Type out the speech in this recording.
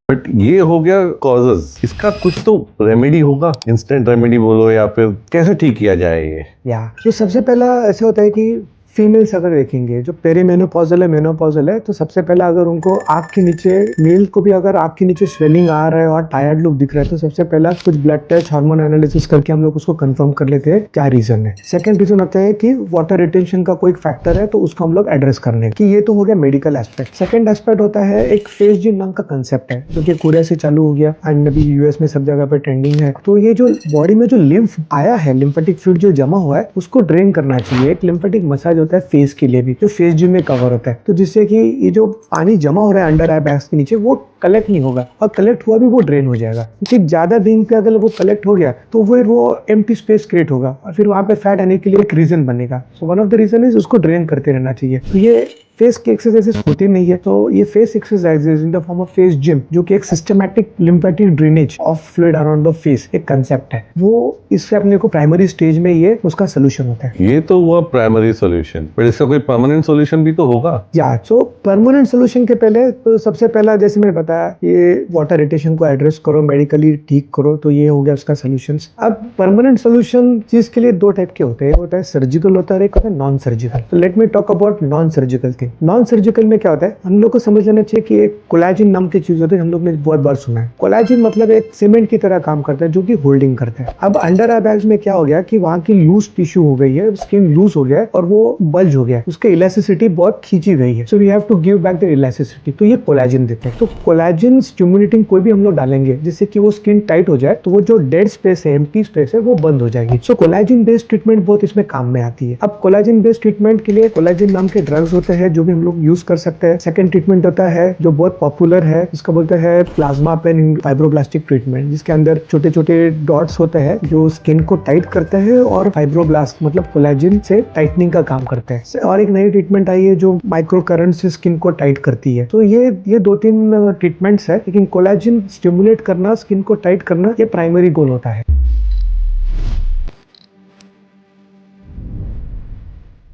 But ये हो गया कॉजेज, इसका कुछ तो रेमेडी होगा, इंस्टेंट रेमेडी बोलो या फिर कैसे ठीक किया जाए ये? या तो सबसे पहला ऐसे होता है कि फीमेल्स अगर देखेंगे जो पेरीमेनोपॉजल है, मेनोपॉजल है, तो सबसे पहला अगर उनको आँख के नीचे, मेल को भी अगर आँख के नीचे स्वेलिंग आ रहा है और टायर्ड लुक दिख रहा है, तो सबसे पहला कुछ ब्लड टेस्ट, हार्मोन एनालिसिस करके हम लोग उसको कंफर्म कर लेते हैं क्या रीजन है। सेकंड रीजन होता है कि वाटर रिटेंशन का कोई फैक्टर है, तो उसको हम लोग एड्रेस करने कि ये तो हो गया मेडिकल एस्पेक्ट। सेकंड एस्पेक्ट होता है एक फेस जिम नाम का कंसेप्ट है जो कि कोरिया से चालू हो गया एंड अभी यूएस में सब जगह पे ट्रेंडिंग है। तो ये जो बॉडी में जो लिम्फ आया है, लिम्फेटिक फ्लूइड जो जमा हुआ है, उसको ड्रेन करना चाहिए। एक लिम्फेटिक मसाज होता है फेस के लिए भी, जो फेस जिम में कवर होता है, तो जिससे कि ये जो पानी जमा हो रहा है अंडर आई बैग्स के नीचे वो कलेक्ट नहीं होगा, और कलेक्ट हुआ भी वो ड्रेन हो जाएगा। क्योंकि ज्यादा दिन पे अगर वो कलेक्ट हो गया तो वो एम्प्टी स्पेस क्रिएट होगा और फिर वहां पे फैट आने के लिए एक रीजन बनेगा। So one of the reason is उसको ड्रेन करते रहना चाहिए। तो ये फेस की एक्सरसाइजेस होती नहीं है, तो ये face exercises in the form of face gym, जो कि एक systematic lymphatic drainage of fluid around the face एक कंसेप्ट है, वो इससे अपने को प्राइमरी स्टेज में ये उसका सोल्यूशन होता है। ये तो हुआ प्राइमरी सॉल्यूशन, पर इसका कोई परमानेंट सॉल्यूशन भी तो होगा? या सो परमानेंट सोल्यूशन के पहले तो सबसे पहला जैसे मैंने बताया, ये वाटर रिटेंशन को एड्रेस करो, मेडिकली ठीक करो, तो ये हो गया उसका सोल्यूशन। अब परमानेंट सोल्यूशन चीज के लिए दो टाइप के होते हैं, होता है सर्जिकल होता है और एक होता है नॉन सर्जिकल। तो let me talk about non surgical thing. Non surgical में क्या होता है, हम लोग को समझ लेना चाहिए कि एक कोलेजन नाम की चीज होती है, हम लोग ने बहुत बार सुना है। कोलेजन मतलब एक सीमेंट की तरह काम करता है जो कि होल्डिंग करता है। अब अंडर आई बैग्स में क्या हो गया कि वहां की लूज टिश्यू हो गई है, स्किन लूज हो गया है और वो बल्ज हो गया है, उसके इलास्टिसिटी बहुत खींची गई है। So we have to give back the elasticity, तो ये कोलेजन देते हैं। तो कोलेजन स्टिमुलेटिंग कोई भी हम लोग डालेंगे जिससे कि वो स्किन टाइट हो जाए, तो वो जो डेड स्पेस है, एम्प्टी स्पेस है, वो बंद हो जाएगी। सो कोलेजन बेस्ड ट्रीटमेंट बहुत इसमें काम में आती है। अब कोलेजन बेस्ड ट्रीटमेंट के लिए कोलेजन नाम के ड्रग्स होते हैं जो भी हम लोग यूज कर सकते हैं। सेकंड ट्रीटमेंट होता है जो बहुत पॉपुलर है, जिसका बोलते हैं प्लाज्मा पेन फाइब्रोब्लास्टिक ट्रीटमेंट, जिसके अंदर छोटे छोटे डॉट्स होते हैं जो स्किन को टाइट करते हैं और फाइब्रोब्लास्ट मतलब कोलेजन से टाइटनिंग का काम करते हैं। और एक नई ट्रीटमेंट आई है जो माइक्रो करंट से स्किन को टाइट करती है। तो ये दो तीन ट्रीटमेंट्स है, लेकिन कोलेजन स्टिमुलेट करना, स्किन को टाइट करना, ये प्राइमरी गोल होता है।